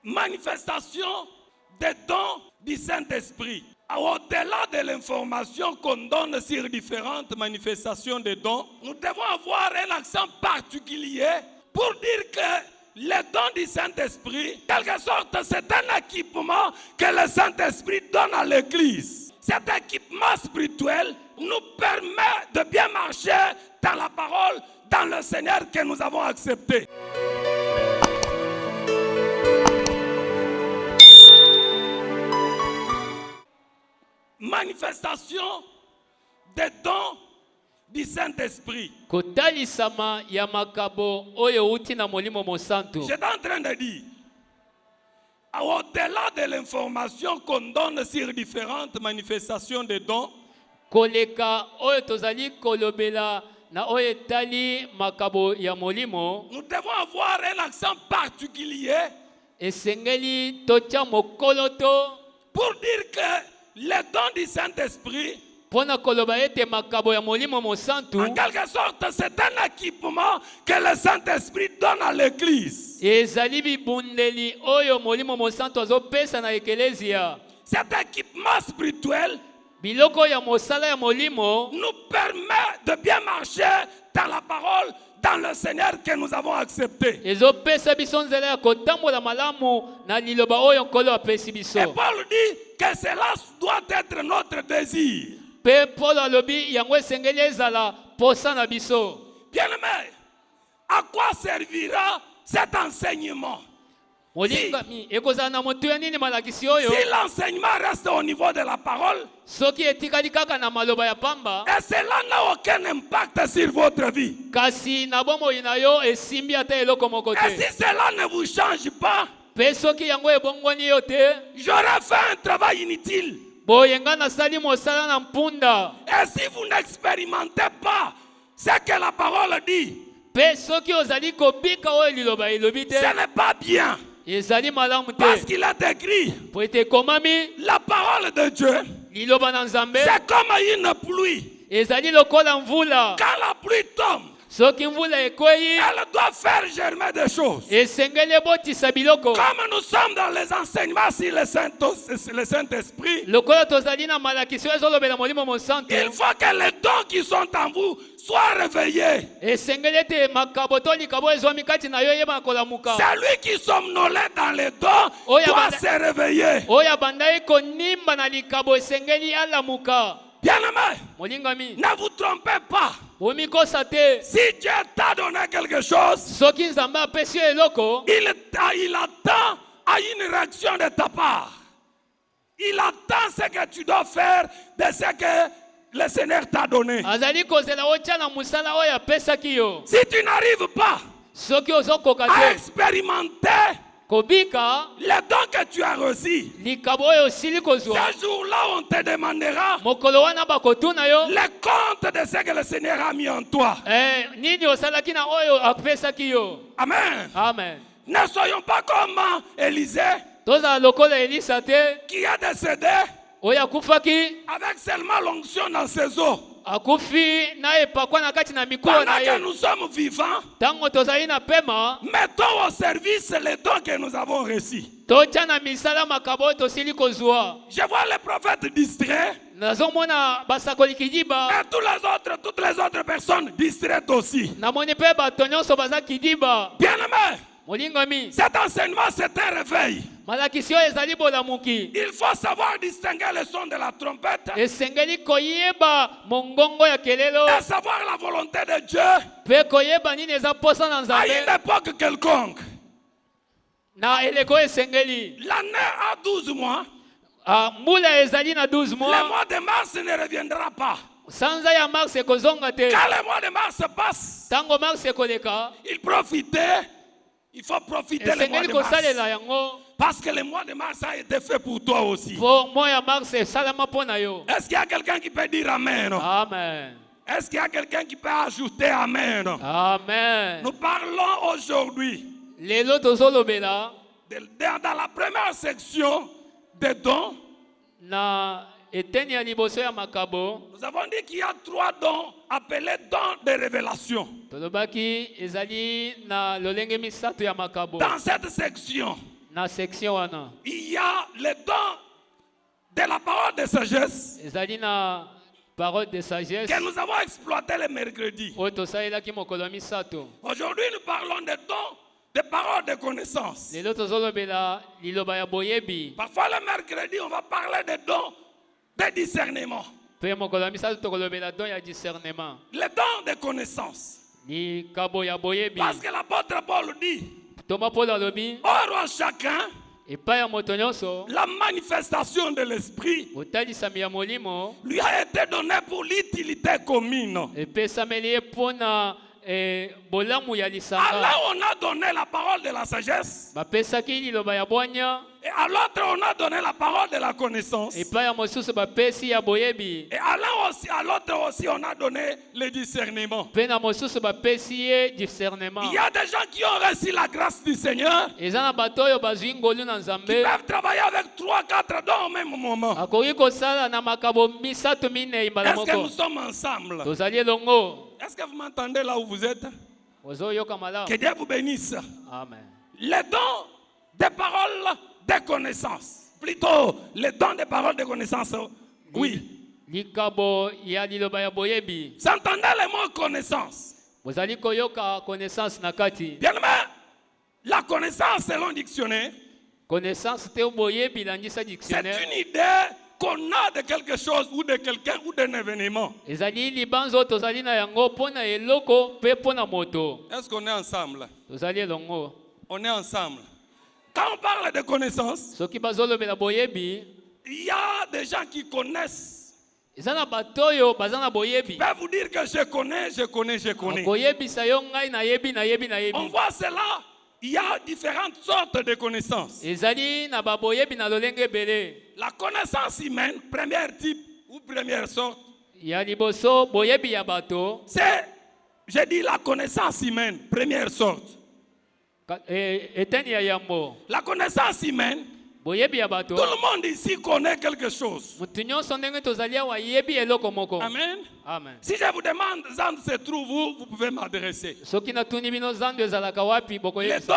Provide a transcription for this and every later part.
Manifestation des dons du Saint-Esprit. Au-delà de l'information qu'on donne sur différentes manifestations des dons, nous devons avoir un accent particulier pour dire que les dons du Saint-Esprit, quelque sorte, c'est un équipement que le Saint-Esprit donne à l'Église. Cet équipement spirituel nous permet de bien marcher dans la parole, dans le Seigneur que nous avons accepté. Manifestation des dons du Saint-Esprit. J'étais en train de dire, au-delà de l'information qu'on donne sur différentes manifestations des dons, nous devons avoir un accent particulier pour dire que les dons du Saint-Esprit, en quelque sorte, c'est un équipement que le Saint-Esprit donne à l'Église. Cet équipement spirituel nous permet de bien marcher dans la parole, dans le Seigneur que nous avons accepté. Et Paul dit que cela doit être notre désir. Bien-aimé, à quoi servira cet enseignement? Si l'enseignement reste au niveau de la parole, et cela n'a aucun impact sur votre vie, et si cela ne vous change pas, j'aurais fait un travail inutile. Et si vous n'expérimentez pas ce que la parole dit, ce n'est pas bien. Parce qu'il a écrit, la parole de Dieu, c'est comme une pluie. Quand la pluie tombe, elle doit faire germer des choses. Comme nous sommes dans les enseignements sur le Saint-Esprit, il faut que les dons qui sont en vous soient réveillés. Celui qui somnolait dans les dons doit se réveiller. Bien-aimé, ne vous trompez pas. Si Dieu t'a donné quelque chose, il attend à une réaction de ta part. Il attend ce que tu dois faire de ce que le Seigneur t'a donné. Si tu n'arrives pas à expérimenter les dons que tu as reçus, ce jour-là, on te demandera le compte de ce que le Seigneur a mis en toi. Amen. Amen. Ne soyons pas comme Élisée qui est décédé avec seulement l'onction dans ses os. Pendant que nous sommes vivants, mettons au service les dons que nous avons reçus. Je vois les prophètes distraits et toutes les autres personnes distraites aussi. Bien-aimé, cet enseignement, c'est un réveil. Il faut savoir distinguer le son de la trompette et savoir la volonté de Dieu à une époque quelconque. L'année a 12 mois. Le mois de mars ne reviendra pas. Quand le mois de mars passe, il faut profiter le mois de mars. Parce que le mois de mars a été fait pour toi aussi. Est-ce qu'il y a quelqu'un qui peut dire Amen? Amen. Est-ce qu'il y a quelqu'un qui peut ajouter Amen? Amen. Nous parlons aujourd'hui dans la première section des dons. Nous avons dit qu'il y a 3 dons appelés dons de révélation. Dans cette section, na section wana il y a le don de la parole de sagesse ezali na parole de sagesse que nous avons exploité le mercredi. oyo tosalelaki mokolo ya misato. Aujourd'hui, nous parlons des dons de paroles de connaissance. lelo tozolobela liloba ya boyebi. Parfois, le mercredi, on va parler des dons de discernement. Mpe mokolo ya misato tokolobela don ya discernement. Les dons de connaissance. likabo ya boyebi. Parce que l'apôtre Paul dit, toma polo alobi or à chacun epai ya moto nyonso la manifestation de l'esprit otalisami ya molimo lui a été donnée pour l'utilité commune. epesameli ye mpona bolamu ya Alors lisanga. on a donné la parole de la sagesse bapesaki liloba ya bwanya et à l'autre on a donné la parole de la connaissance. epai ya mosusu bapesi ya boyebi. Et à l'autre aussi on a donné le discernement. mpe na mosusu bapesi ye discernement. Il y a des gens qui ont reçu la grâce du Seigneur eza na bato oyo bazwi ngolu na qui nzambe peuvent travailler avec 3-4 dons au même moment. akoki kosala na makambo misato minei mbala Est-ce que nous moko. sommes ensemble? tozali elongo. Est-ce que vous m'entendez là où vous êtes? ozoyoka malamu. Que Dieu vous bénisse. amen. Les dons des paroles de connaissance. Plutôt, les dons des paroles de connaissance. Oui. likabo ya liloba ya boyebi. Vous entendez le mot connaissance? bozali koyoka connaissance na kati. Bien aimé, la connaissance selon le dictionnaire, connaissance te boyebi landisa c'est dictionnaire. une idée qu'on a de quelque chose ou de quelqu'un ou d'un événement. ezali libanzo tozali na yango mpona eloko mpe mpona moto. Est-ce qu'on est ensemble? tozali elongo. On est ensemble. Quand on parle de connaissance, soki bazolobela boyebi il y a des gens qui connaissent. eza na bato oyo baza na boyebi. Je vais vous dire que je connais. koyebisa yo ngai nayebi On voit cela. Il y a différentes sortes de connaissances. ezali na baboyebi na lolenge ebele. La connaissance humaine, premier type ou première sorte, ya liboso boyebi ya bato c'est, j'ai dit la connaissance humaine, première sorte. eteni ya yambo. La connaissance humaine, boyebi ya bato tout le monde ici connaît quelque chose. motu nyonso ndenge tozali awa yebi eloko moko. Amen. amen. Si je vous demande où se trouve, vous pouvez m'adresser. soki natuni bino zando ezalaka wapi Les bokoyebisa.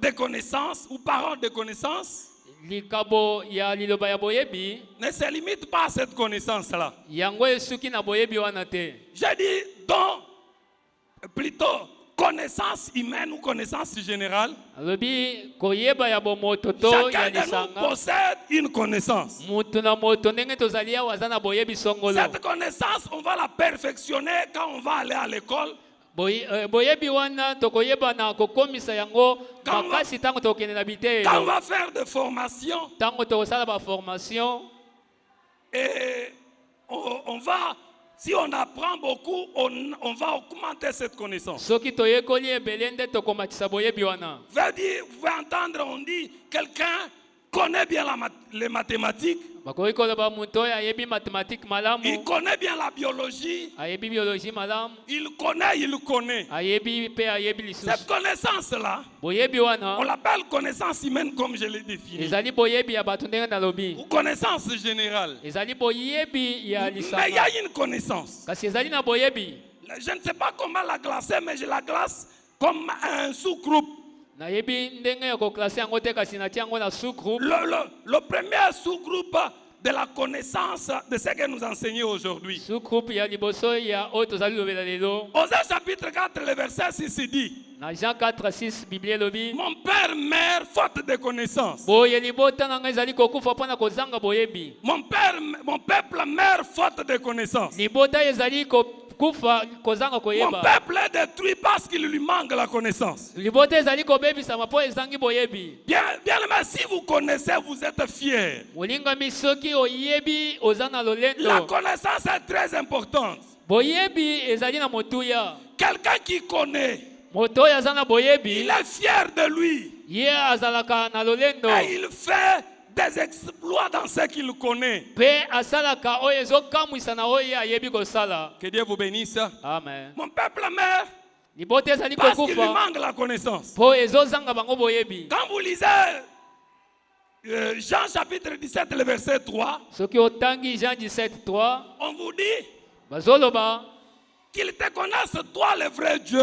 dons de connaissance ou paroles de connaissance likabo ya liloba ya boyebi ne se limitent pas à cette connaissance-là. yango esuki na boyebi wana te. J'ai dit dons, plutôt connaissance humaine ou connaissance générale. alobi koyeba ya bomoto to ya Chacun de nous lisanga. possède une connaissance. mutu na moto ndenge tozali awa aza na boyebi songolo. Cette connaissance, on va la perfectionner quand on va aller à l'école. boyebi wana tokoyeba na kokomisa yango Quand on va- makasi ntango tokende na Quand on bitelo. va faire des formations, ntango tokosala baformation et on va, si on apprend beaucoup, on va augmenter cette connaissance. soki toyekoli ebele nde tokomatisa boyebi wana. Vous pouvez entendre, on dit, quelqu'un connaît bien les mathématiques, bakoki koloba moto oyo ayebi mathématique il malamu, connaît bien la biologie, ayebi biologie malamu, il connaît. ayebi mpe ayebi lisusu. Cette connaissance-là, boyebi on wana l'appelle connaissance humaine comme je l'ai défini. ezali boyebi ya bato ndenge nalobi. Ou connaissance générale. ezali boyebi ya Mais il y lisanga. a une connaissance. kasi ezali na boyebi. Je ne sais pas comment la classer, mais je la classe comme un sous-groupe. nayebi ndenge ya koklase yango te kasi natia yango na sous-groupe. Le premier sous-groupe de la connaissance de ce que nous enseignons aujourd'hui. sous-groupe ya liboso ya oyo tozali lobela lelo. Osée chapitre 4, le verset 6 dit, na Jean 4:6 biblia elobi mon père meurt faute de connaissance. boye libota na ngai ezali kokufa mpona kozanga boyebi. Mon peuple meurt faute de connaissance. libota ezali kokufa kozanga Mon koyeba. peuple est détruit parce qu'il lui manque la connaissance. libota ezali kobebisama mpo ezangi boyebi. Bien aimé, si vous connaissez, vous êtes fiers. molingami soki oyebi oza na La lolendo. connaissance est très importante. boyebi ezali na motuya. Quelqu'un qui connaît, moto oyo aza na boyebi il est fier de lui. ye azalaka na lolendo Et il fait des exploits dans ce qu'il connaît. mpe asalaka oyo ezokamwisa na oyo ye ayebi kosala. Que Dieu vous bénisse. amen. Mon peuple meurt libota ezali parce qu'il lui kokufa manque la connaissance. mpo ezozanga bango boyebi. Quand vous lisez Jean chapitre 17, le verset 3, soki otangi Jean 17:3 on vous dit bazoloba qu'il te connaisse, toi le vrai Dieu,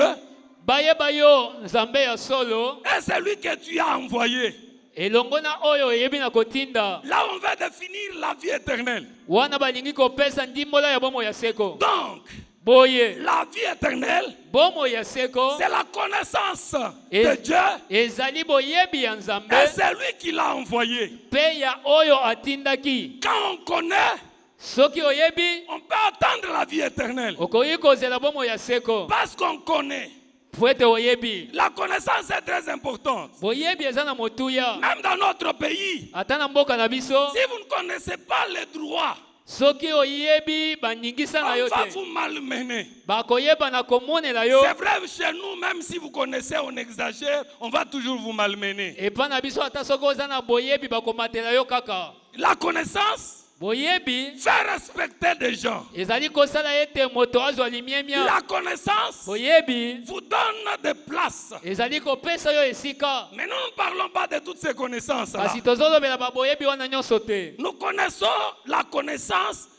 bayeba yo nzambe ya solo et celui que tu as envoyé. elongo na oyo oyebi na kotinda Là, on va définir la vie éternelle. wana balingi kopesa ndimbola ya bomoi ya seko. Donc, Boye la vie éternelle, bomoi ya seko c'est la connaissance de Dieu ezali boyebi ya Nzambe et c'est lui qui l'a envoyé. pe ya oyo atindaki. Quand on connaît, Soki oyebi on peut attendre la vie éternelle. okoki kozela bomoi ya seko Parce qu'on connaît. po ete oyebi. La connaissance est très importante. Boyebi eza na motuya Même dans notre pays, ata na mboka na biso. si vous ne connaissez pas les droits, Soki oyebi baningisa na on yo va te vous malmener. bakoyeba na komonela yo. C'est vrai, chez nous, même si vous connaissez, on exagère, on va toujours vous malmener. Epa na biso ata soki oza na boyebi bakomatela yo kaka. La connaissance Boyebi fait respecter des gens. ezali kosala ete moto azwa limiemia. La connaissance Boyebi vous donne des places. ezali kopesa yo esika. Mais nous ne parlons pas de toutes ces connaissances-là. Kasi tozolobela baboyebi wana nyonso te. Nous connaissons la connaissance,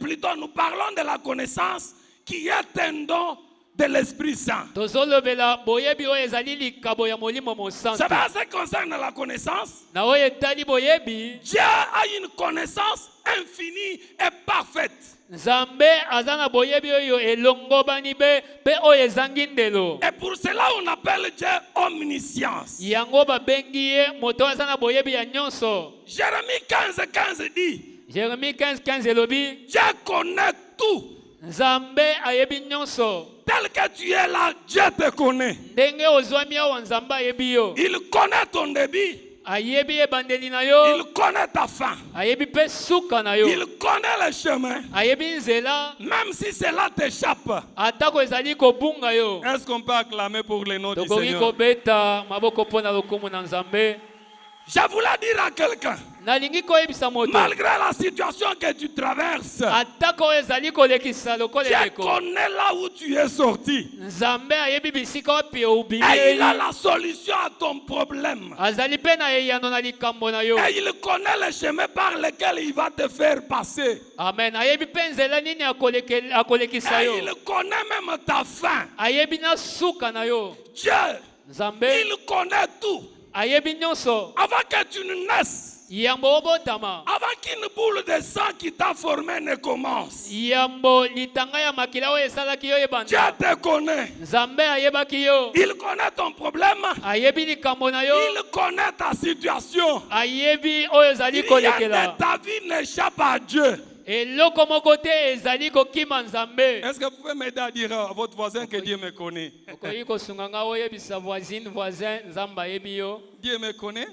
plutôt nous parlons de la connaissance qui est un don de l'Esprit Saint. Tozolobela boyebi oyo ezali likabo ya molimo C'est mosantu. en ce qui concerne la connaissance. Na oyo etali boyebi Dieu a une connaissance infinie et parfaite. Nzambe aza na boyebi oyo elongobani be pe oyo ezangi ndelo. Et pour cela, on appelle Dieu omniscience. Yango babengi ye moto aza na boyebi ya nyonso. Jérémie 15:15 dit, Jérémie 15:15 elobi Dieu connaît tout. Nzambe ayebi nyonso. Tel que tu es là, Dieu te connaît. Ndenge ozwami awa Nzambe ayebi yo. Il connaît ton débit. Ayebi ebandeli na yo. Il connaît ta fin. Ayebi pe suka na yo. Il connaît le chemin. Ayebi nzela Même si cela t'échappe. atako ezali kobunga yo. Est-ce qu'on peut acclamer pour le nom du Tokoki Seigneur? kobeta maboko mpona lokumu na Nzambe. Je voulais dire à quelqu'un, Nalingi koyebisa moto. malgré la situation que tu traverses, Atako ezali kolekisa lokola Dieu eleko. connaît là où tu es sorti. Nzambe ayebi bisika wapi Et il a obimeli. la solution à ton problème. Azali pe na eyano na likambo na yo. Et il connaît le chemin par lequel il va te faire passer. Amen. Ayebi pe nzela nini akolekisa Et yo. il connaît même ta fin. Ayebi na suka na yo. Dieu, Nzambe il connaît tout. ayebi nyonso. Avant que tu ne naisses, Yambo obotama. avant qu'une boule de sang qui t'a formé ne commence, Yambo litanga ya makila oyo esalaki yo Dieu ebanda. te connaît. Nzambe ayebaki yo. Il connaît ton problème. Ayebi likambo na yo. Il connaît ta situation. Ayebi oyo ezali Il y a de kolekela. ta vie n'échappe à Dieu. Eloko moko te ezali kokima Nzambe. Est-ce que vous pouvez m'aider à dire à votre voisin que Dieu me connaît? Okoki kosunga nga oyebisa voisine voisin Nzambe ayebi yo. Dieu me connaît?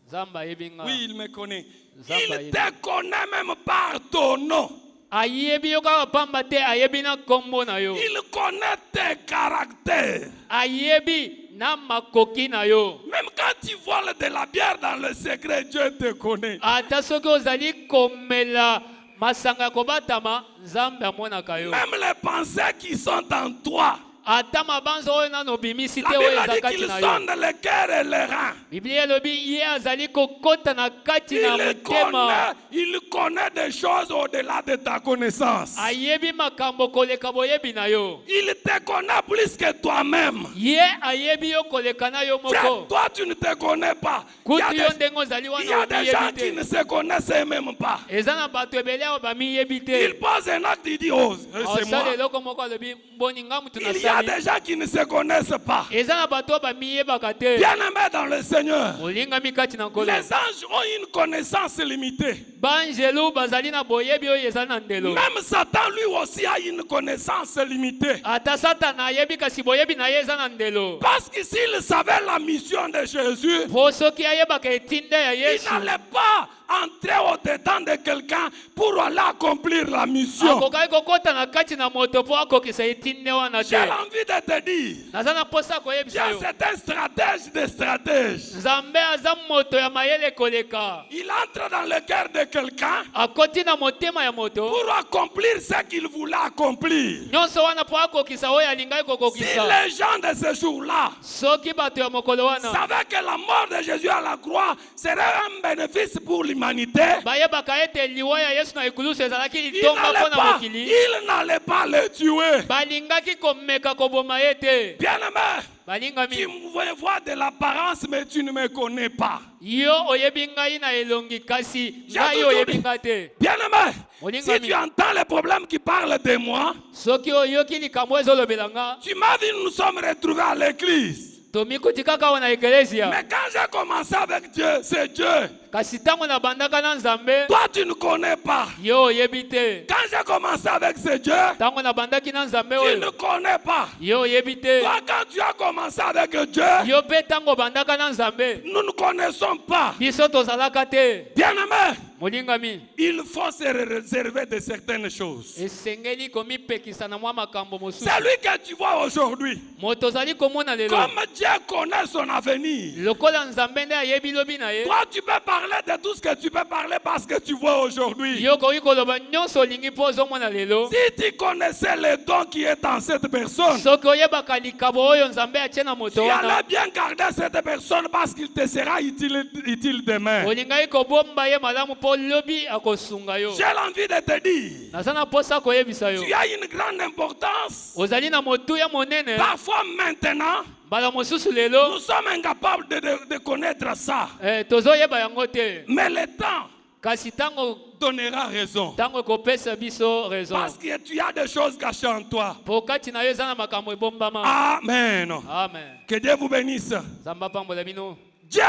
Nzambe ayebi nga. Oui, il me connaît. Nzambe Il ayebi. te connaît même par ton nom. Ayebi yo kaka pamba te ayebi na kombo na yo. Il connaît tes caractères. Ayebi na makoki na yo. Même quand tu voles de la bière dans le secret, Dieu te connaît. Ata soki ozali komela masanga kobatama Nzambe amonaka yo. Même les pensées qui sont en toi. Ata mabanzo oyo nano bimisi La te oyo Bible eza dit kati qu'ils na sont yo. dans le cœur et le rein. Biblia elobi ye azali kokota na kati na motema. Il connaît des choses au-delà de ta connaissance. Ayebi makambo koleka boyebi na yo. Il te connaît plus que toi-même. Ye ayebi yo koleka na yo Frère, moko. toi tu ne te connais pas. Il y Kutu yo a des, ndenge ozali il y wana a des gens oyebi qui te. ne se connaissent même pas. Eza na bato ebele awa bamiyebi Il te. pose un acte, il dit, oh, c'est moi. Osala eloko moko alobi mboni nga mutu Il y a nasali. des gens qui ne se connaissent pas. Eza na bato oyo bamiyebaka te. Bien-aimés dans le Seigneur, Olingami kati na nkolo. les anges ont une connaissance limitée. Banjelu bazali na boyebi oyo eza na ndelo. Même Satan lui aussi a une connaissance limitée. Ata satana ayebi kasi boyebi na ye eza na ndelo. Parce que s'il savait la mission de Jésus, Po soki ayebaka etinde ya il Yesu. n'allait pas entrer au-dedans de quelqu'un pour aller accomplir la mission. Akokaki kokota na kati na moto po akokisa etinde wana te. J'ai envie de te dire, Naza na posa Dieu koyebisa yo. c'est un stratège des stratèges. Nzambe aza moto ya mayele koleka. Il entre dans le cœur de quelqu'un Akoti na motema ya moto. pour accomplir ce qu'il voulait accomplir. Nyonso wana po akokisa oyo alingaki Si kokokisa. les gens de ce jour-là Soki bato ya mokolo wana savaient que la mort de Jésus à la croix serait un bénéfice pour l'humanité, bayebaka ete liwa ya Yesu na ekulusu ezalaki ils litonga mpo na mokili. n'allaient pas le tuer. Balingaki komeka koboma ye te. Bien-aimé, balingami Tu me vois de l'apparence, mais tu ne me connais pas. yo oyebi ngai na elongi kasi J'ai ngai toujours oyebi dit, nga te bien-aimé, Molingami. si tu entends les problèmes qui parlent de moi, soki oyoki likambo ezolobela nga tu m'as dit nous nous sommes retrouvés à l'église. tomikuti kaka awa na eklesia Mais quand j'ai commencé avec Dieu, c'est Dieu. kasi ntango nabandaka na nzambe Toi, tu ne connais pas. yo oyebi te Quand j'ai commencé avec ce Dieu, ntango nabandaki na nzambe tu ne oyo connais pas. yo oyebi te Toi, quand tu as commencé avec Dieu, yo mpe ntango obandaka na nzambe nous ne connaissons pas. biso tozalaka te Bien-aimé, molingami il faut se réserver de certaines choses. esengeli komipekisa na mwa makambo mosusu Celui que tu vois aujourd'hui, moto ozali komona lelo comme Dieu connaît son avenir, lokola nzambe nde ayebi lobi na ye toi, tu peux parler de tout ce que tu peux parler parce que tu vois aujourd'hui. yo koki koloba nyonso olingi mpo ozomona lelo Si tu connaissais le don qui est en cette personne, soki oyebaka likabo oyo nzambe atie na moto tu wana allais bien garder cette personne parce qu'il te sera utile demain. olingai kobomba ye malamu mpo lobi akosunga yo J'ai l'envie de te dire, naza na mposa koyebisa yo tu as une grande importance. ozali na motuya monene Parfois maintenant, mbala mosusu lelo nous sommes incapables de connaître ça. tozoyeba yango te Mais le temps kasi ntango donnera raison. ekopesa biso raison Parce que tu as des choses cachées en toi. mpo kati na yo eza na makambo ebombama Amen. amen Que Dieu vous bénisse. nzambe apambola bino Dieu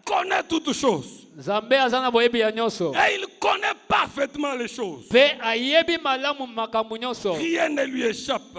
connaît toutes choses. nzambe aza na boyebi ya nyonso Et il connaît parfaitement les choses. mpe ayebi malamu makambo nyonso Rien ne lui échappe.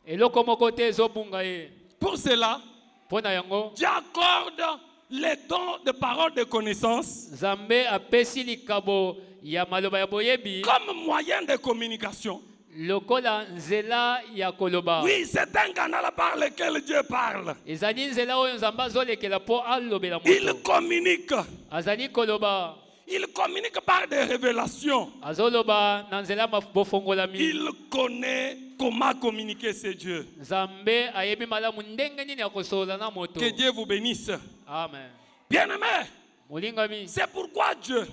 eloko moko te ezobunga ye Pour cela, mpo na yango Dieu accorde les dons de paroles de connaissance nzambe apesi likabo ya maloba ya boyebi comme moyen de communication. lokola nzela ya koloba Oui, c'est un canal par lequel Dieu parle. ezali nzela oyo nzambe azolekela mpo alobela Il moto communique. azali koloba Il communique par des révélations. azoloba na nzela bofongolami Il connaît comment communiquer, c'est Dieu. nzambe ayebi malamu ndenge nini ya kosolola na moto Que Dieu vous bénisse. amen Bien-aimé, molingami c'est pourquoi Dieu,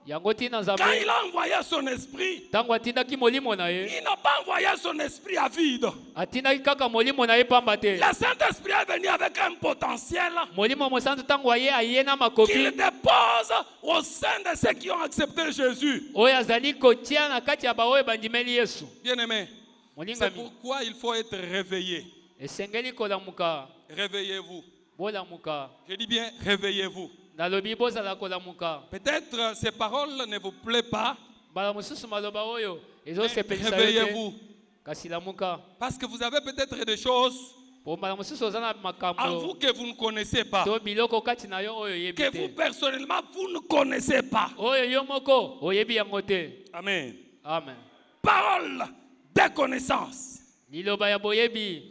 yango tina nzambe quand il a envoyé son esprit, ntango atindaki molimo na ye il n'a pas envoyé son esprit à vide. atindaki kaka molimo na ye pamba te Le Saint-Esprit est venu avec un potentiel molimo mosantu ntango aye na makoki qu'il dépose au sein de ceux qui ont accepté Jésus. oyo azali kotia na kati ya baoyo bandimeli yesu Bien-aimé, c'est molingami pourquoi il faut être réveillé. esengeli kolamuka Réveillez-vous. bolamuka Je dis bien, réveillez-vous. nalobi bozala kolamuka Peut-être ces paroles ne vous plaisent pas. mbala mosusu maloba oyo Mais ezosepelisa yo te réveillez-vous. kasi lamuka Parce que vous avez peut-être des choses po mbala mosusu oza na en vous makambo que vous ne connaissez pas. to biloko kati na yo oyo oyebi Que vous te personnellement, vous ne connaissez pas. oyo yo moko oyebi yango te Amen. amen Parole de connaissance. liloba ya boyebi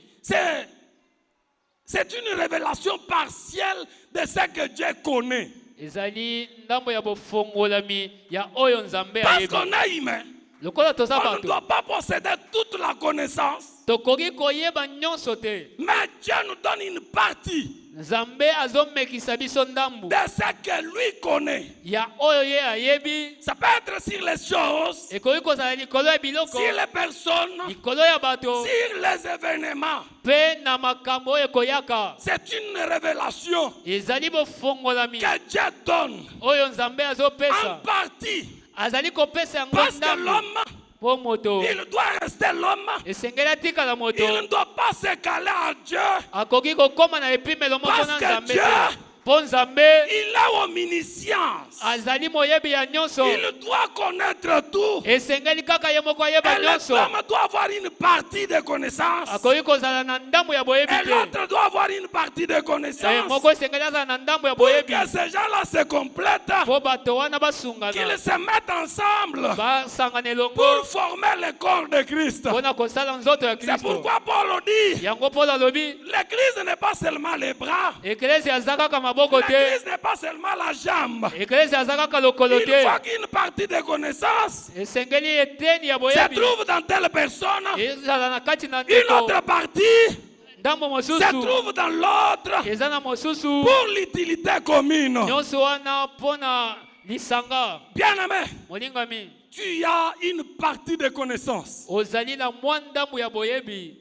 C'est une révélation partielle de ce que Dieu connaît. ezali ndambo ya bofongolami ya oyo nzambe Parce ayebi qu'on est humain, lokola toza on ne bato doit pas posséder toute la connaissance. tokoki koyeba nyonso te Mais Dieu nous donne une partie nzambe azomekisa biso ndambu de ce que lui connaît. ya oyo ye ayebi Ça peut être sur les choses, ekoki kozala likolo ya biloko sur les personnes, likolo ya bato sur les événements. mpe na makambo oyo ekoyaka C'est une révélation ezali bofongolami que Dieu donne oyo nzambe en azopesa partie. azali kopesa yango Parce que ndambu l'homme, mpo moto il doit rester l'homme. esengeli atikala moto Il ne doit pas se caler à Dieu. akoki kokóma na epimelo moko Parce na que nzambe Dieu, te mpo nzambe il est omniscience. azali moyebi ya nyonso Il doit connaître tout. esengeli kaka ye moko ayeba Et nyonso l'homme doit avoir une partie de connaissance. akoki kozala na ndambo ya boyebi Et te l'autre doit avoir une partie de connaissance. moko esengeli azala na ndambo ya Pour boyebi que ces gens-là se complètent, mpo bato wana basungana qu'ils se mettent ensemble basangana elongo pour former le corps de Christ. mpo na kosala nzoto ya C'est kristo pourquoi Paul dit, yango mpo alobi l'église n'est pas seulement les bras. eklesi aza kaka maboko te L'église n'est pas seulement la jambe. eklesi aza kaka lokolo Il te faut qu'une partie de connaissance esengeli eteni ya se boyebi trouve dans telle personne. ezala na kati na Une ndeko autre partie ndambo se mosusu trouve dans l'autre eza na mosusu pour l'utilité commune. nyonso wana mpo na lisanga Bien-aimé, molingami tu as une partie de connaissance. ozali na mwa ndambo ya boyebi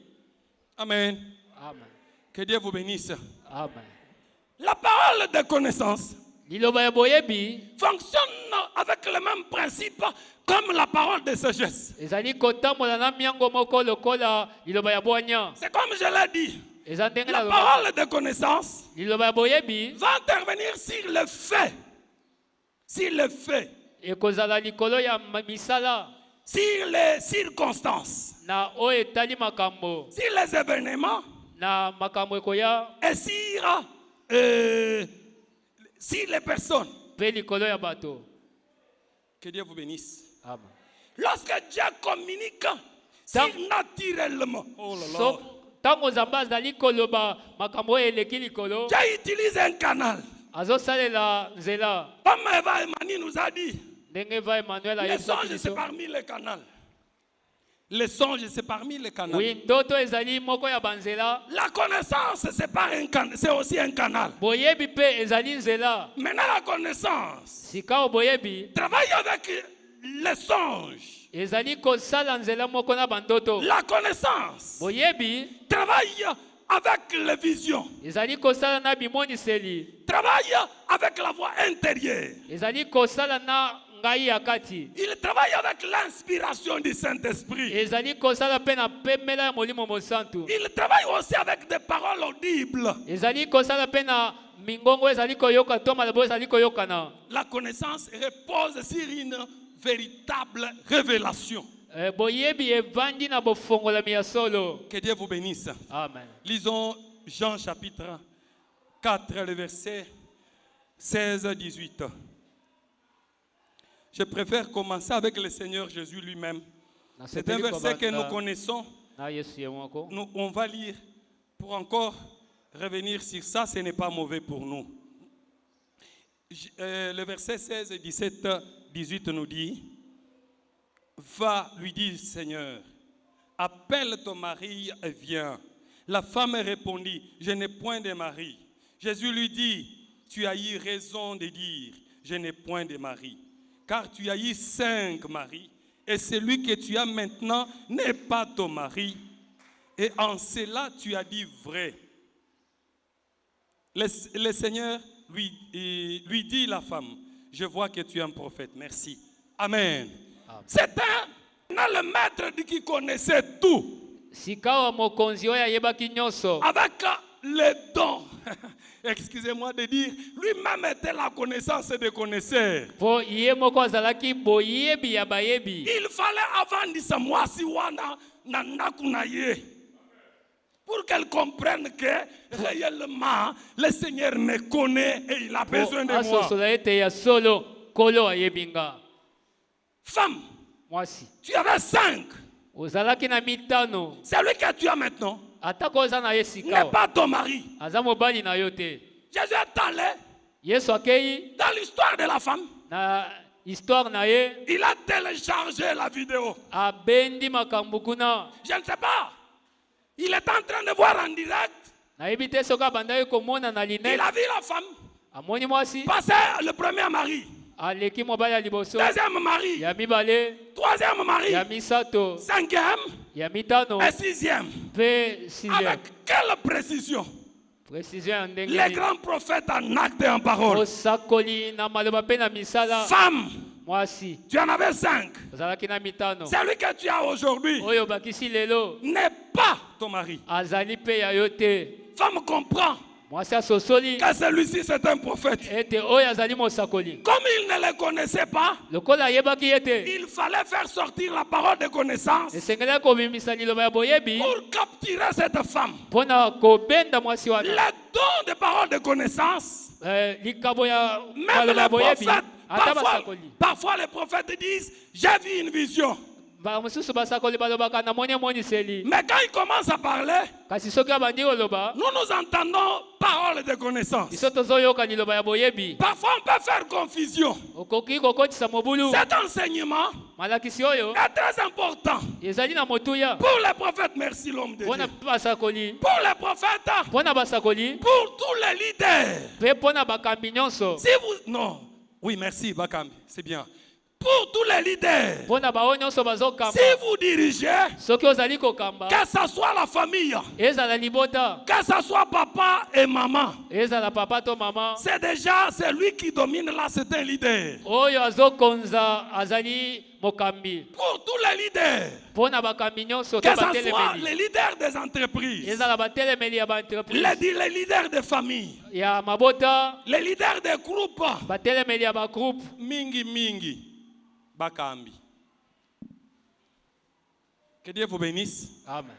Amen. amen Que Dieu vous bénisse. Amen. La parole de connaissance Liloba ya boyebi fonctionne avec le même principe comme la parole de sagesse. ezali kotambola na miango moko lokola liloba ya bwanya. C'est comme je l'ai dit. Eza ndenge La na parole de connaissance liloba ya boyebi va intervenir sur le fait. Sur le fait. ekozala likolo ya misala Sur les circonstances. na oyo etali makambo Sur les événements. na makambo ekoya Et sur les personnes. mpe likolo ya bato. Que Dieu vous bénisse. Amen. Lorsque Dieu communique surnaturellement, oh là là, So ntango nzambe azali koloba makambo oyo eleki likolo Dieu utilise un canal. azosalela nzela Comme Eva Emmanuel nous a dit, ndenge eva emmanuel les ayebisaki songes c'est biso. parmi les canaux. Les songes c'est parmi les canaux. Oui, ndoto ezali moko ya banzela. La connaissance c'est aussi un canal. Boyebi pe ezali nzela. Maintenant la connaissance Sika o boyebi travaille avec les songes. ezali kosala nzela moko na bandoto. La connaissance Boyebi travaille avec les visions. ezali kosala na bimoniseli. Travaille avec la voix intérieure. Ezali kosala na ngai ya kati. Il travaille avec l'inspiration du Saint-Esprit. Ezali kosala pe na pemela ya molimo mosantu. Il travaille aussi avec des paroles audibles. Ezali kosala pe na mingongo ezali koyoka to malabo ezali koyokana. La connaissance repose sur une véritable révélation. Boyebi evandi na bofongolami ya solo. Que Dieu vous bénisse. Amen. Lisons Jean chapitre 4, le verset 16-18. Je préfère commencer avec le Seigneur Jésus lui-même. C'est un verset que nous connaissons. On va lire pour encore revenir sur ça. Ce n'est pas mauvais pour nous. Le verset 16 et 17, 18 nous dit: va, lui dit Seigneur, appelle ton mari et viens. La femme répondit: je n'ai point de mari. Jésus lui dit: tu as eu raison de dire: je n'ai point de mari. Car tu as eu 5 maris, et celui que tu as maintenant n'est pas ton mari. Et en cela tu as dit vrai. Le Seigneur lui dit la femme: je vois que tu es un prophète. Merci. Amen. C'est le maître qui connaissait tout. Avec les dons. Excusez-moi de dire, lui-même était la connaissance des connaisseurs. Il fallait avant de se moisiwana na nakunaye pour qu'elle comprenne que réellement le Seigneur me connaît et il a besoin de moi. Femme, tu avais 5. Celui que tu as maintenant n'est pas ton mari. Jésus est allé dans l'histoire de la femme. Il a téléchargé la vidéo. Je ne sais pas. Il est en train de voir en direct. Il a vu la femme passer le premier mari. Deuxième mari. Troisième mari. 5e. Et 6e. Avec quelle précision? Les grands prophètes en acte et en parole. Femme, tu en avais 5. Celui que tu as aujourd'hui n'est pas ton mari. Femme comprend que celui-ci c'est un prophète. Comme il ne le connaissait pas, il fallait faire sortir la parole de connaissance pour capturer cette femme. Le don de parole de connaissance, même les prophètes, parfois les prophètes disent: j'ai vu une vision. Mais quand il commence à parler, nous entendons parole de connaissance. Parfois on peut faire confusion. Cet enseignement est très important pour les prophètes. Merci l'homme de Dieu. Pour les prophètes, pour tous les leaders. Si vous... Non, oui, merci Bakam, c'est bien. Pour tous les leaders, mpo na bao nyonso bazokamba si vous dirigez, soki ozali kokamba que ce soit la famille, ezala libota que ce soit papa et maman, ezala papa to mama c'est déjà celui qui domine là, c'est un leader. oyo azokonza azali mokambi Pour tous les leaders, mpo na bakambi nyonso que to ce soit batelemeli les leaders des entreprises, ezala batelemeli ya baentreprise les leaders des familles, ya mabota les leaders des groupes, batelemeli ya bagroupe mingi, bakambi. Que Dieu vous bénisse. amen.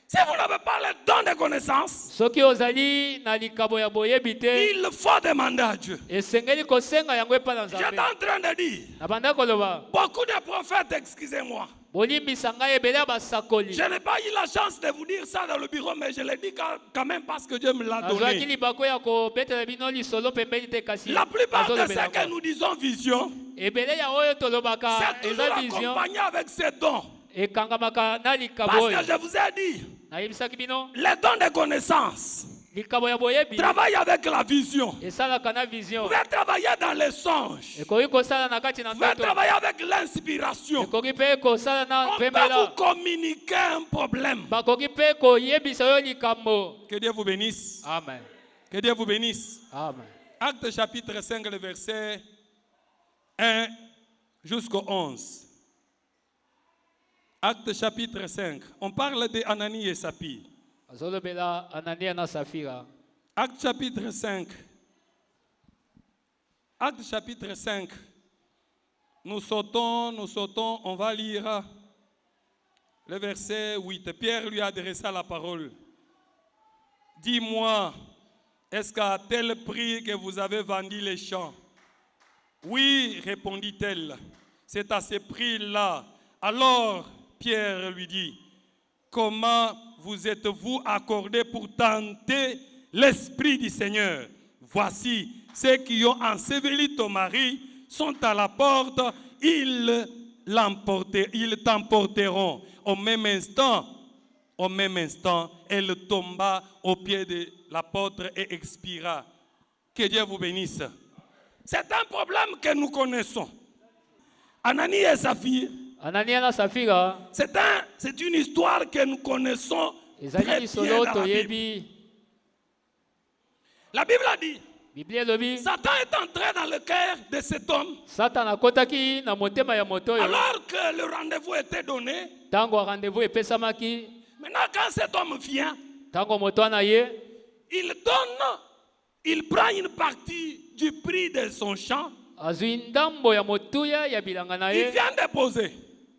Si vous n'avez pas le don de connaissance, soki ozali na likabo ya boyebi te il faut demander à Dieu. esengeli kosenga yango epa na J'étais nzambe en train de dire, na banda koloba beaucoup de prophètes, excusez-moi, bolimbisa ngai ebele ya basakoli je n'ai pas eu la chance de vous dire ça dans le bureau, mais je l'ai dit quand même parce que Dieu me l'a nazwaki donné. libako ya kobetela bino lisolo pembeni te kasi La plupart de ce nazolobela que yango. nous disons vision, ebele ya oyo tolobaka c'est toujours eza vision accompagné avec ces dons. ekangamaka na likabo Parce oyo que je vous ai dit, nayebisaki bino les dons de connaissance likabo ya boyebi travaillent avec la vision. esalaka na vision Vous pouvez travailler dans les songes. ekoki kosala na kati na Vous pouvez ndoto travailler avec l'inspiration. ekoki mpe kosala na On peut pembela vous communiquer un problème. bakoki mpe koyebisa yo likambo Que Dieu vous bénisse. amen Que Dieu vous bénisse. amen. Acte chapitre 5, le verset 1 jusqu'au 11. Acte chapitre 5. On parle de Ananie et Saphir. azolobela anania na safira Acte chapitre 5. Acte chapitre 5. Nous sautons, on va lire le verset 8. Pierre lui adressa la parole. Dis-moi, est-ce qu'à tel prix que vous avez vendu les champs? Oui, répondit-elle, c'est à ce prix-là. Alors Pierre lui dit, comment vous êtes-vous accordé pour tenter l'Esprit du Seigneur? Voici, ceux qui ont enseveli ton mari sont à la porte, ils t'emporteront. Au même instant, elle tomba aux pieds de l'apôtre et expira. Que Dieu vous bénisse. C'est un problème que nous connaissons. Ananie et Saphir, anania na safira c'est une histoire que nous connaissons ezali très bien lisolo dans la Bible. toyebi La Bible a dit, biblia elobi Satan est entré dans le cœur de cet homme satana akotaki na motema ya moto oyo alors que le rendez-vous était donné. ntango ya rendez-vous epesamaki Maintenant, quand cet homme vient, ntango moto wana ye il prend une partie du prix de son champ, azwi ndambo ya motuya ya bilanga na il ye vient déposer.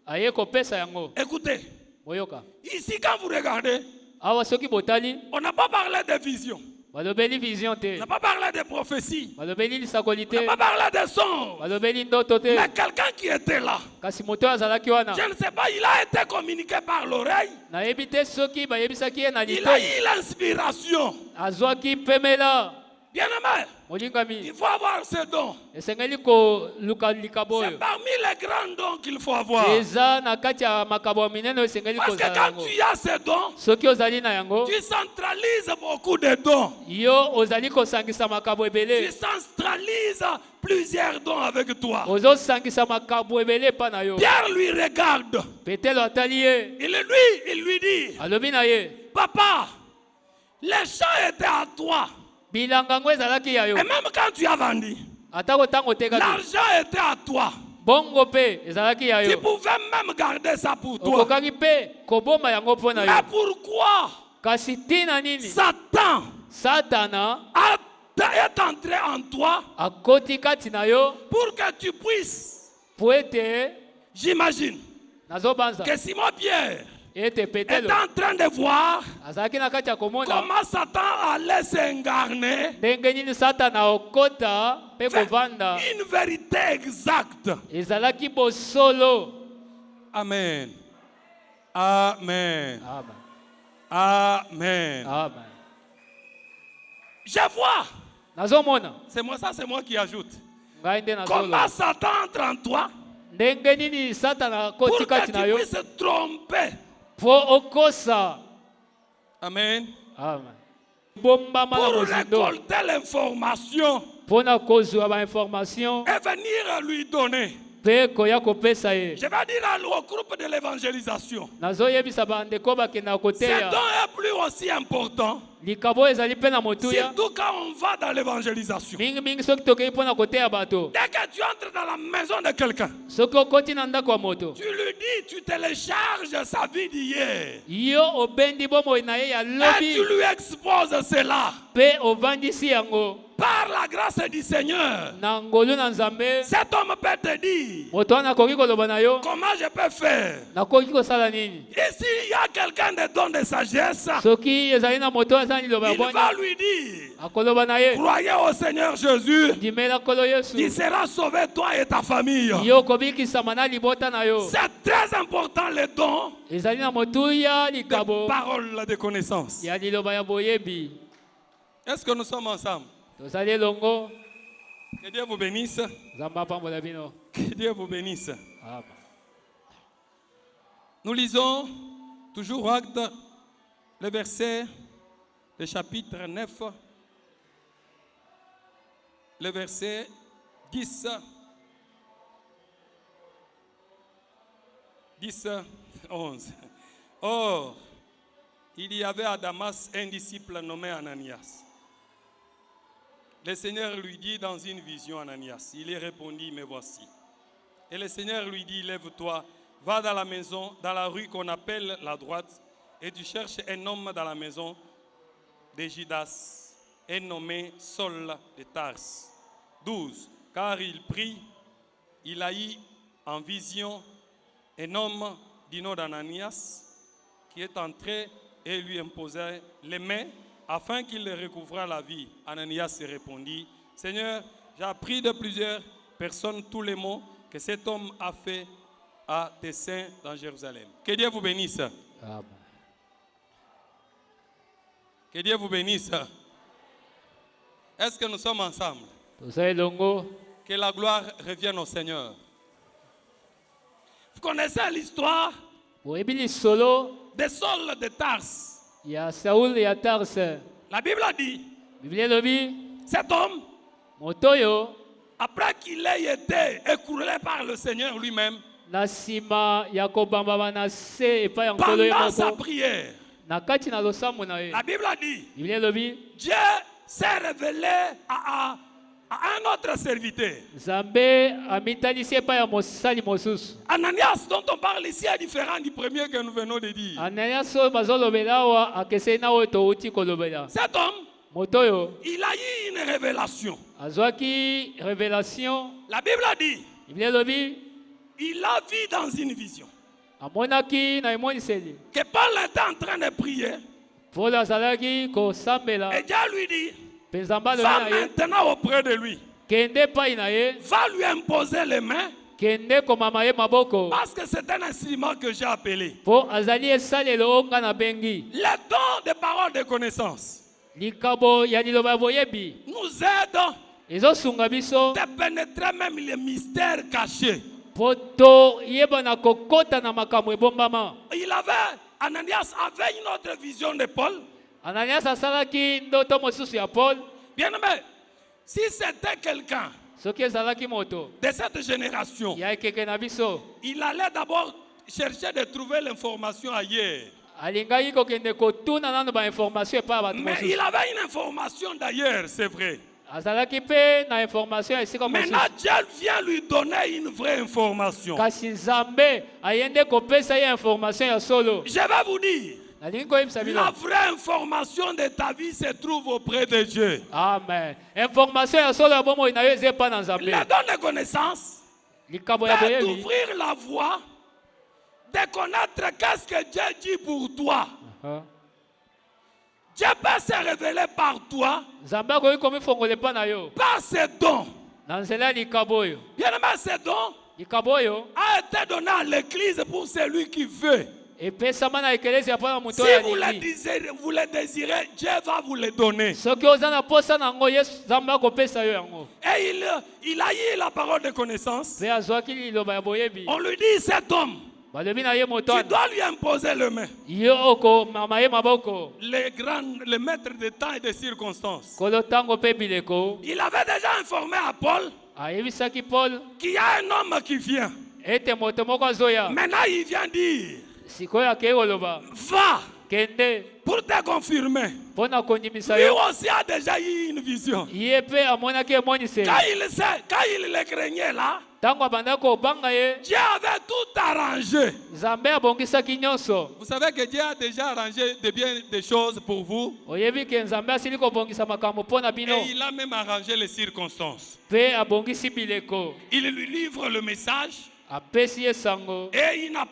aye kopesa yango Écoutez, boyoka ici quand vous regardez, awa soki botali on n'a pas parlé de vision, balobeli vision on te n'a pas parlé de prophétie, balobeli lisakoli on n'a te pas parlé de son. balobeli ndoto te Mais quelqu'un qui était là, kasi moto oyo azalaki wana je ne sais pas, il a été communiqué par l'oreille, nayebi te soki bayebisaki ye na il a litoi eu l'inspiration. azwaki pemela Bien aimé, molingami il faut avoir ce don. esengeli koluka likabo C'est oyo parmi les grands dons qu'il faut avoir. eza na kati ya makabo ya minene oyo esengeli Parce que kozala quand yango tu as ce don, soki ozali na yango tu centralises beaucoup de dons. yo ozali kosangisa makabo Tu ebele centralises plusieurs dons avec toi. ozosangisa makabo ebele epa na yo Pierre lui regarde. petelo atali ye Il lui dit, alobi na ye papa, les champs étaient à toi. bilanga yango ezalaki ya yo Et même quand tu as vendu, atako ntango otekaki l'argent était à toi. bongo mpe ezalaki ya Tu yo pouvais même garder ça pour toi. okokaki mpe kobomba yango mpo na Mais yo pourquoi kasi ntina nini Satan satana est entré en toi akoti kati na yo pour que tu puisses, po ete j'imagine, nazobanza que Simon Pierre ete est petelo en train de voir azalaki na kati ya komona comment Satan allait s'incarner ndenge nini satana okota mpe kovanda une vérité exacte. ezalaki bosolo Amen. Amen. amen Amen. amen Je vois, nazomona c'est moi qui ajoute. ngai nde Comment nazoloba Satan entre en toi ndenge nini satana pour akoti que kati na tu yo puisses tromper. po okosa Amen. amen bombama na Pour mozindo récolter l'information mpo na kozwa bainformation et venir lui donner. mpe koya kopesa ye. Je vais dire au groupe de l'évangélisation. Nazoyebisa bandeko bakenda Ce koteya. don est plus aussi important, Likabo ezali mpe na motuya. surtout quand on va dans l'évangélisation. Mingi soki tokei mpo na koteya bato. Dès que tu entres dans la maison de quelqu'un, Soki okoti na ndako ya moto. tu lui dis, tu télécharges sa vie d'hier. Yo obendi bomoi na ye ya Et lobi. tu lui exposes cela. Mpe ovandisi yango. Par la grâce du Seigneur, Na ngolu na Nzambe. cet homme peut te dire Moto wana akoki koloba na yo. comment je peux faire. Nakoki kosala nini? Et s'il y a quelqu'un de don de sagesse, Soki ezali na moto aza liloba il boni. va lui dire, Akoloba na ye. croyez au Seigneur Jésus, Ndimela kolo Yesu. tu seras sauvé toi et ta famille. Yo kobikisama na libota na yo. C'est très important le don Ezali na motuya de likabo. parole de connaissance. Ya liloba ya boyebi. Est-ce que nous sommes ensemble? Tozali elongo. Que Dieu vous bénisse. Nzambe apambola bino. Que Dieu vous bénisse. Amen. Nous lisons toujours Actes, le verset, le chapitre 9, le verset 10, 11. Or, il y avait à Damas un disciple nommé Ananias. Le Seigneur lui dit dans une vision, Ananias. Il lui répondit, me voici. Et le Seigneur lui dit, lève-toi, va dans la maison, dans la rue qu'on appelle la droite, et tu cherches un homme dans la maison de Judas, un nommé Saul de Tarse. 12. Car il prie, il a eu en vision un homme du nom d'Ananias qui est entré et lui imposait les mains afin qu'il recouvrât la vie. Ananias répondit, Seigneur, j'ai appris de plusieurs personnes tous les maux que cet homme a fait à tes saints dans Jérusalem. Que Dieu vous bénisse. Amen. Que Dieu vous bénisse. Est-ce que nous sommes ensemble? Tozali elongo. Que la gloire revienne au Seigneur. Vous connaissez l'histoire Boyebi lisolo de Saul de Tarse. ya Saul ya Tarse. La Bible a dit, Biblia elobi cet homme, moto oyo après qu'il ait été écroulé par le Seigneur lui-même, na nsima ya kobambama na se epai ya nkolo ye pendant sa moko prière, na kati na losambo na ye. la Bible a dit, Biblia elobi Dieu s'est révélé à un autre serviteur. Nzambe amitalisi epai ya mosali mosusu. Ananias, dont on parle ici, est différent du premier que nous venons de dire. Ananias oyo bazolobela awa akesei na oyo touti kolobela. Cet homme, Moto oyo il a eu une révélation. azwaki révélation. La Bible a dit, Biblia elobi il a vu dans une vision amonaki na emoniseli que Paul était en train de prier Paul azalaki kosambela et Dieu lui dit, mpe Nzambe alobi va na ye maintenant auprès de lui, kende epai na ye va lui imposer les mains kende komama ye maboko parce que c'est un instrument que j'ai appelé. mpo azali esalelo oyo nga nabengi. Les dons de paroles de connaissance Likabo ya liloba ya boyebi nous aident ezosunga biso de pénétrer même les mystères cachés. mpo toyebana kokota na makambo ebombama. Ananias avait une autre vision de Paul. Ananias asalaki ndoto mosusu ya Paul. Bien aimé, si c'était quelqu'un Soki ezalaki moto de cette génération, ya ekeke na biso il allait d'abord chercher de trouver l'information ailleurs. alingaki kokende kotuna nano bainformation epai ya bato Mais il mosusu. avait une information d'ailleurs, c'est vrai. Azalaki mpe na information ya esika Maintenant, mosusu. Dieu vient lui donner une vraie information. Kasi Nzambe ayende kopesa ye information ya solo. Je vais vous dire, Nalingi koyebisa bino. la vraie information de ta vie se trouve auprès de Dieu. Amen. Information ya solo ya bomoi na yo eza epai na Nzambe. Le don de connaissance Likabo ya peut boyebi t'ouvrir la voie de connaître qu'est-ce que Dieu dit pour toi. Dieu peut se révéler par toi, Nzambe akoki komifongola epai na yo par ses dons. na nzela ya likabo oyo. Bien aimé, ces dons Likabo oyo a été donné à l'église pour celui qui veut. epesama na ekelezia mpo na moto Si oyo vous le alingi. désirez, Dieu va vous le donner. Soki oza na posa na yango Yesu Nzambe akopesa yo yango. Et il a eu la parole de connaissance. Mpe azwaki liloba ya boyebi. On lui dit, cet homme, balobi na ye Tu moto dois lui imposer le main. yo oko mama ye maboko Le maître de temps et de circonstances. kolo tango pe bileko Il avait déjà informé à Paul ayebisaki Paul qu'il y a un homme qui vient. ete moto moko azoya Maintenant, il vient dire, sikoyo akei koloba va kende pour te confirmer. mpo na kondimisa Lui yo aussi a déjà eu une vision. ye mpe amonaki emoniseli Quand il le craignait là, ntango abandaki kobanga ye Dieu avait tout arrangé. nzambe abongisaki nyonso Vous savez que Dieu a déjà arrangé de bien des choses pour vous. oyebi ke nzambe asili kobongisa makambo mpo na bino Et il a même arrangé les circonstances. mpe abongisi bileko Il lui livre le message apesi ye sango et il n'a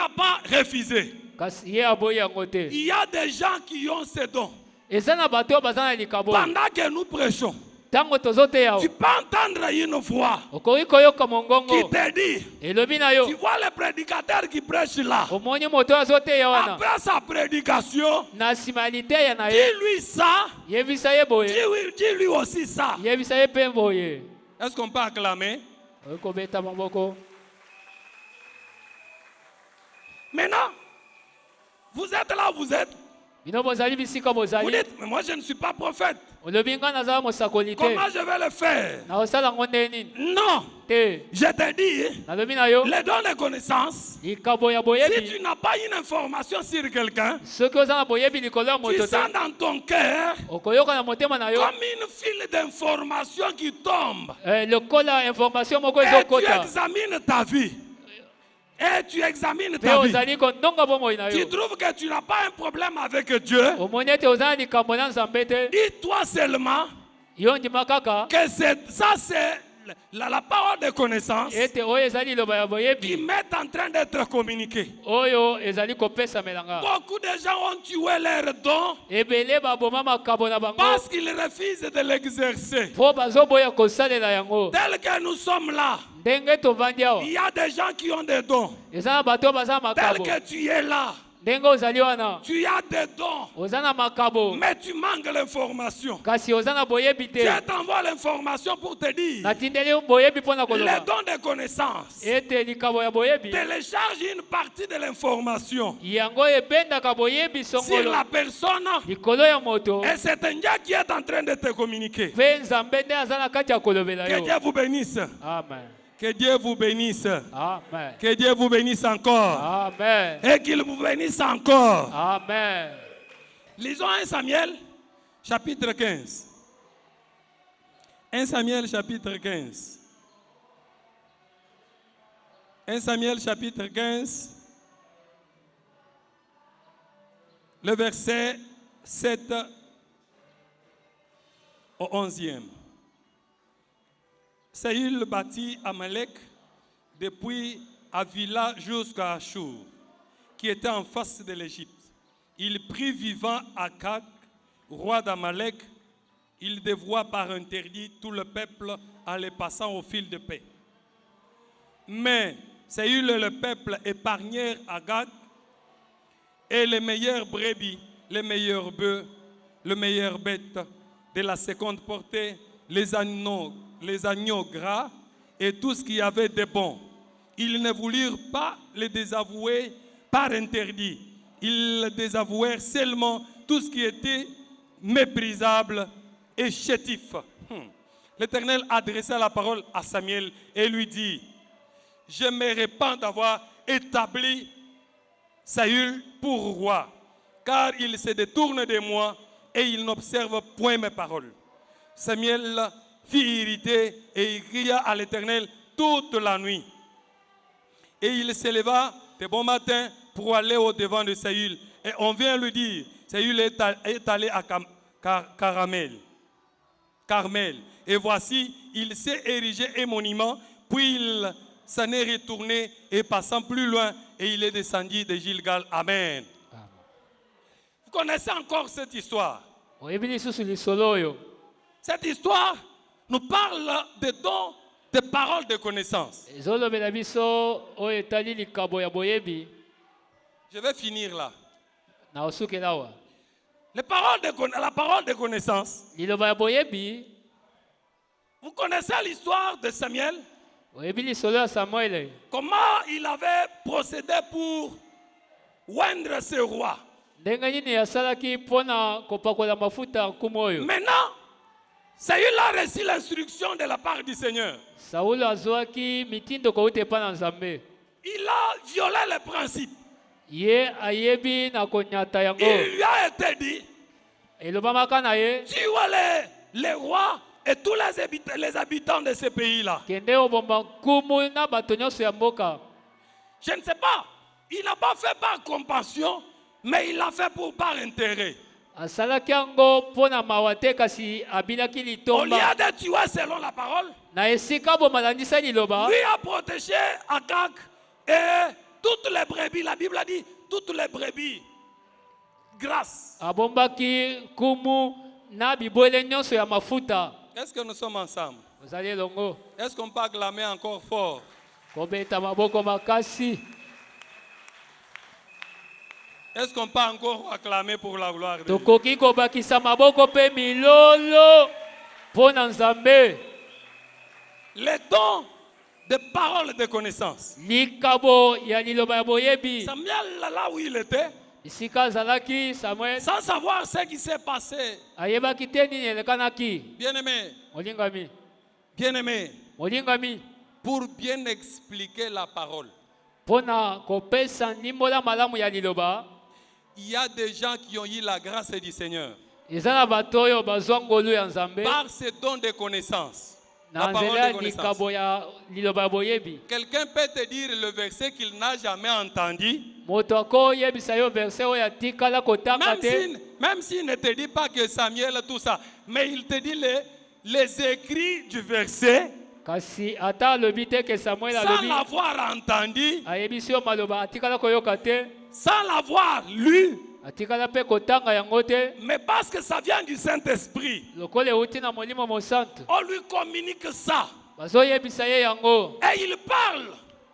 pas refusé. kasi ye aboyi yango te Il y a des gens qui ont ces dons. eza na bato oyo baza na likabo Pendant que nous prêchons, ntango tozoteya tu peux entendre une voix okoki koyoka qui mongongo te dit, elobi na yo tu vois le prédicateur qui prêche là. omoni moto oyo azoteya wana Après sa prédication, na nsima ya liteya na ye dis-lui ça, yebisa ye boye dis-lui aussi ça. yebisa ye mpe boye Est-ce qu'on peut acclamer? okoki kobeta maboko Maintenant, vous êtes là où vous êtes. bino bozali bisika Vous bozali dites, mais moi je ne suis pas prophète. olobi nga nazala mosakoli te Comment je vais le faire? nakosala ngo nde nini Non, te je te dis, nalobi na yo les dons de connaissance. likabo ya Si boyebi tu n'as pas une information sur quelqu'un, soki oza na boyebi likolo ya tu moto te sens dans ton cœur okoyoka na motema na yo comme une file d'informations qui tombe. lokola information moko Et tu ezokota examines ta vie. Et tu examines mpe ta vie. ozali kondonga bomoi na Tu yo trouves que tu n'as pas un problème avec Dieu. omoni ete oza na likambo na nzambe te Dis-toi seulement yo ndima kaka que ça c'est la parole de connaissance ete oyo ezali liloba ya qui boyebi m'est en train d'être communiquée. oyo ezali kopesamelanga Beaucoup de gens ont tué leurs dons ebele baboma makabo na bango parce qu'ils refusent de l'exercer. mpo bazoboya kosalela yango Tel que nous sommes là, ndenge tovandi awa il y a des gens qui ont des dons. eza na bato oyo baza na Tel makabo que tu es là, ndenge ozali wana tu as des dons, oza na makabo mais tu manques l'information. kasi oza na boyebi te Dieu t'envoie l'information pour te dire natindeli boyebi mpo na les koloba dons de connaissance. ete likabo ya boyebi Télécharge une partie de l'information yango ebendaka boyebi sur songolo la personne likolo ya moto et c'est un Dieu qui est en train de te communiquer. mpe nzambe nde aza na kati ya kolobela Que yo Dieu vous bénisse. amen Que Dieu vous bénisse. amen Que Dieu vous bénisse encore. amen Et qu'il vous bénisse encore. amen Lisons 1 Samuel, chapitre 15. 1 Samuel, chapitre 15. 1 Samuel, chapitre 15. Le verset 7 au 11e. Saül bâtit Amalek depuis Avila jusqu'à Ashur, qui était en face de l'Égypte. Il prit vivant Agag, roi d'Amalek. Il dévoua par interdit tout le peuple en les passant au fil de paix. Mais Saül et le peuple épargnèrent Agag et les meilleures brebis, les meilleurs bœufs, les meilleures bêtes de la seconde portée, les agneaux gras et tout ce qu'il y avait de bon. Ils ne voulurent pas les désavouer par interdit. Ils désavouèrent seulement tout ce qui était méprisable et chétif. L'Éternel adressa la parole à Samuel et lui dit, je me répands d'avoir établi Saül pour roi, car il se détourne de moi et il n'observe point mes paroles. Samuel fut irrité et il cria à l'Éternel toute la nuit. Et il s'éleva de bon matin pour aller au devant de Saül. Et on vient lui dire, Saül est allé à Carmel. Et voici, il s'est érigé un monument, puis il s'en est retourné et passant plus loin, et il est descendu de Gilgal. Amen. Amen. Vous connaissez encore cette histoire? oyebi lisusu lisolo oyo Cette histoire nous parle de dons, de paroles de connaissance. ezolobela biso oyo etali likabo ya boyebi Je vais finir là. na osukela awa La parole de connaissance. liloba ya boyebi Vous connaissez l'histoire de Samuel? oyebi lisolo ya Samuel Comment il avait procédé pour oindre ce roi. ndenge nini asalaki mpona kopakola mafuta nkumu oyo. Maintenant, Saül a reçu l'instruction de la part du Seigneur. Saulo azwaki mitindo kouta epai na Nzambe. Il a violé les principes. Ye ayebi na konyata yango. Il lui a été dit, elobamaka na ye tu vois les rois et tous les habitants de ce pays-là. kende obomba nkumu na bato nyonso ya mboka. Je ne sais pas, il n'a pas fait par compassion, mais il l'a fait par intérêt. Asalaki yango mpona mawa te kasi abilaki Au lieu litomba. de tuer selon la parole, Na esika bomalandisa liloba lui a protégé Agag et toutes les brebis. La Bible a dit toutes les brebis. Grâce. abombaki nkumu na bibwele nyonso ya mafuta. Est-ce que nous sommes ensemble? Ozali elongo Est-ce qu'on peut acclamer encore fort? kobeta maboko makasi. Est-ce qu'on peut encore acclamer pour la gloire de Dieu? Tokoki kobakisa maboko pe milolo mpona Nzambe. Les dons de paroles de connaissance. Likabo ya liloba ya boyebi. Samuel, là où il était, Isika azalaki Samuel sans savoir ce qui s'est passé. ayebaki te nini elekanaki. Bien-aimé, Molingami, bien-aimé, molingami pour bien expliquer la parole, mpona kopesa ndimbola malamu ya liloba. il y a des gens qui ont eu la grâce du Seigneur Eza na bato oyo bazwa ngolu ya Nzambe par ce don de connaissance. La na parole nzela de ya connaissance. likabo ya liloba ya boyebi. Quelqu'un peut te dire le verset qu'il n'a jamais entendu, Moto akoyebisa yo verset oyo atikala kotanga te. même s'il ne te dit pas que Samuel, tout ça, mais il te dit les écrits du verset Kasi ata alobi te ke Samuel sans alobi l'avoir entendu, ayebisi yo maloba atikala koyoka te. sans l'avoir lu, Atikala pe kotanga yango te. mais parce que ça vient du Saint-Esprit. Lokola euti na molimo mosantu. On lui communique ça Bazoyebisa ye yango. et il parle.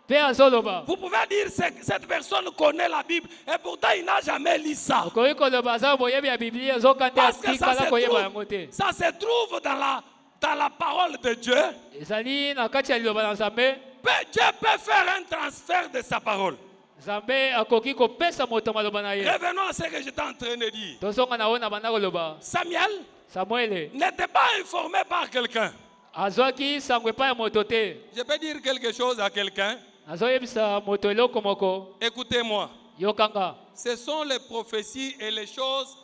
Pe azoloba. Vous pouvez dire que cette personne connaît la Bible et pourtant il n'a jamais lu ça. Okoki koloba aza boyebi ya Biblia azokande Parce que atikala koyeba yango te. ça se trouve dans la parole de Dieu. Ezali na kati ya liloba na Nzambe. Dieu peut faire un transfert de sa parole. Nzambe akoki kopesa moto maloba na ye. Revenons à ce que j'étais en train de dire. Tozonga na ona banda koloba. Samuel Samuel n'était pas informé par quelqu'un. azwaki sango epai ya moto te. Je peux dire quelque chose à quelqu'un. Azoyebisa moto eloko moko. Écoutez-moi. Yokanga. Ce sont les prophéties et les choses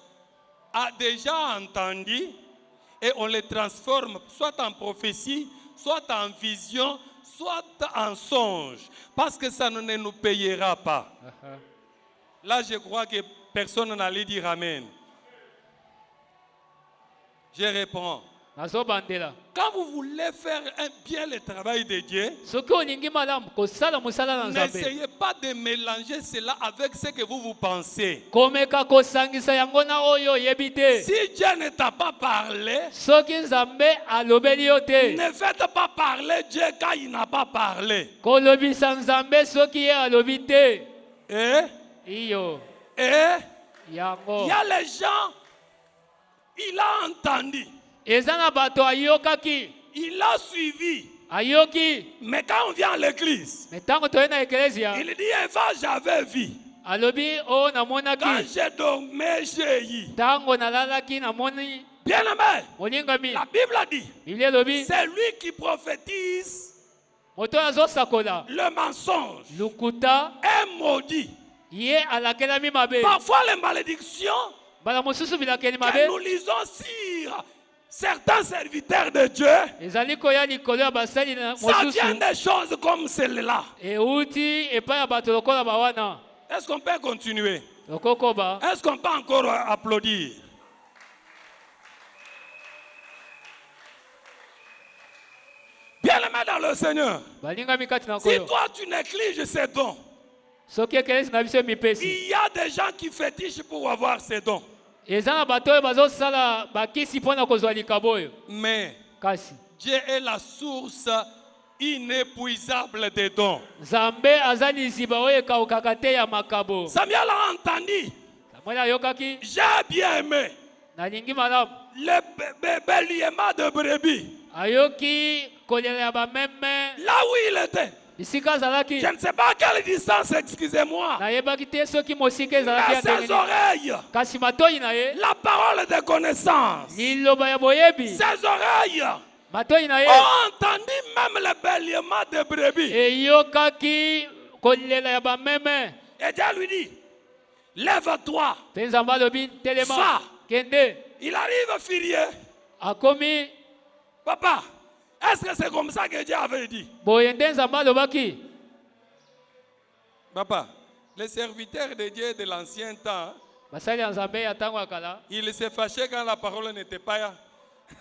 à déjà entendues et on les transforme soit en prophétie, soit en vision, soit en songe. Parce que ça ne nous payera pas. Là, je crois que personne n'allait dire Amen. Je réponds. Nazobandela. Quand vous voulez faire bien le travail de Dieu, Soki olingi malamu kosala musala na Nzambe. n'essayez pas de mélanger cela avec ce que vous pensez. Komeka kosangisa yango na oyo oyebi te. Si Dieu ne t'a pas parlé, Soki Nzambe alobeli yo te. ne faites pas parler Dieu quand il n'a pas parlé. Kolobisa Nzambe soki ye alobi te. Iyo. Il y Yango. a les gens, il a entendu, Eza na bato ayokaki. il a suivi. Ayoki. Mais quand on vient à l'église, Me tango toye na eklesia. il dit, Eva, j'avais vu. Alobi o Quand namonaki. j'ai dormi, j'ai eu. Tango nalalaki namoni. Bien aimé, Molingami. la Bible a dit, Biblia lobi. c'est lui qui prophétise Moto azosakola. le mensonge. Lukuta. Un maudit. Ye alakelami mabe. Parfois, les malédictions Bala mosusu bilakeli que mabe. nous lisons sur certains serviteurs de Dieu, Ezali koya likolo ya basali na ça vient mosusu. des choses comme celle-là. Euti epai ya bato lokola bawana. Est-ce qu'on peut continuer? Lokokoba. Est-ce qu'on peut encore applaudir? Bien-aimé dans le Seigneur, Balingami kati na si koyo. toi tu négliges ces dons, Soki ekelesi na biso mipesi. il y a des gens qui fétichent pour avoir ces dons. Eza na bato oyo bazosala bakisi mpona kozwa likabo oyo. Mais Kasi. Dieu est la source inépuisable des dons. Nzambe aza liziba oyo ekawukaka te ya makabo. Samuel a entendu. Samuel ayokaki. J'ai bien aimé Nalingi malamu. le béliement de brebis. Ayoki kolela ya bameme. Là où il était. bisika azalaki Je ne sais pas à quelle distance, excusez-moi. nayebaki te soki mosika ezalaki Mais ya ses ndenge nini. oreilles, kasi matoi na ye la parole de connaissance, liloba ya boyebi ses oreilles matoi na ye ont entendu même le bêlement de brebis. eyokaki kolela ya bameme Et Dieu lui dit, lève-toi. mpe nzambe alobi telema Va. kende Il arrive furieux. akomi Papa, est-ce que c'est comme ça que Dieu avait dit? boye nde nzambe alobaki Papa, les serviteurs de Dieu de l'ancien temps, basali ya nzambe ya ntango ya kala ils se fâchaient quand la parole n'était pas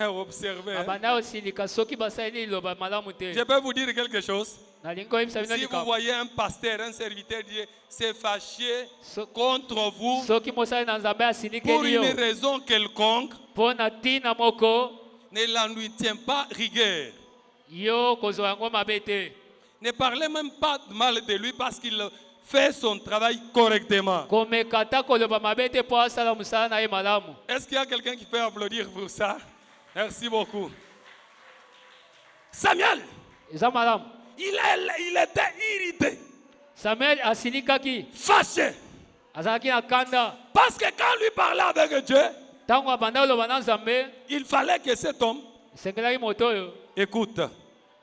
observée. babanda osilika soki basali liloba malamu Je te peux vous dire quelque chose. nalingi koyebisa bino Si vous likambo voyez un pasteur, un serviteur de Dieu se fâcher So- contre vous soki mosali na nzambe pour asilikeli yo une raison quelconque, mpo na ntina moko ne l'en lui tient pas rigueur. yo kozwa yango mabe te Ne parlez même pas de mal de lui parce qu'il fait son travail correctement. komeka ata koloba mabe te mpo asala mosala na ye malamu Est-ce qu'il y a quelqu'un qui peut applaudir pour ça? Merci beaucoup. Samuel, eza malamu il était irrité, samuel asilikaki fâché. azalaki na kanda Parce que quand lui parlait avec Dieu, ntango abanda koloba na nzambe il fallait que cet homme esengelaki moto oyo écoute.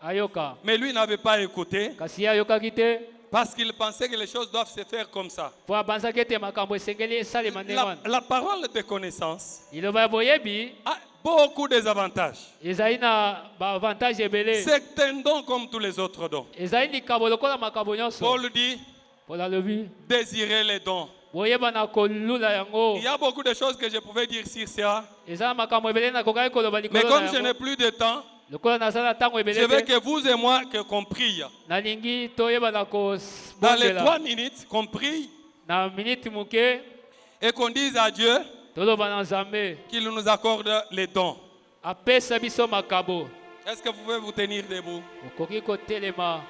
ayoka Mais lui n'avait pas écouté kasi ye ayokaki te parce qu'il pensait que les choses doivent se faire comme ça. mpo abanzaki ete makambo esengeli esalema ndenge wana La parole de connaissance liloba ya boyebi a beaucoup de avantages. ezali na baavantage ebele C'est un don comme tous les autres dons. ezali likambo lokola makambo nyonso Paul dit, mpo nalobi désirez les dons. boyeba na kolula yango Il y a beaucoup de choses que je pouvais dire sur ça. eza na makambo ebele nakokaki koloba Mais likolo comme na je n'ai yango plus de temps, lokola naza na ntango je veux ebele te que vous et moi que compris. nalingi toyeba na Dans les 3 kobongela minutes, compris, na miniti moke et qu'on dise à Dieu toloba na nzambe qu'il nous accorde les dons. apesa biso makabo Est-ce que vous pouvez vous tenir debout? okoki kotelema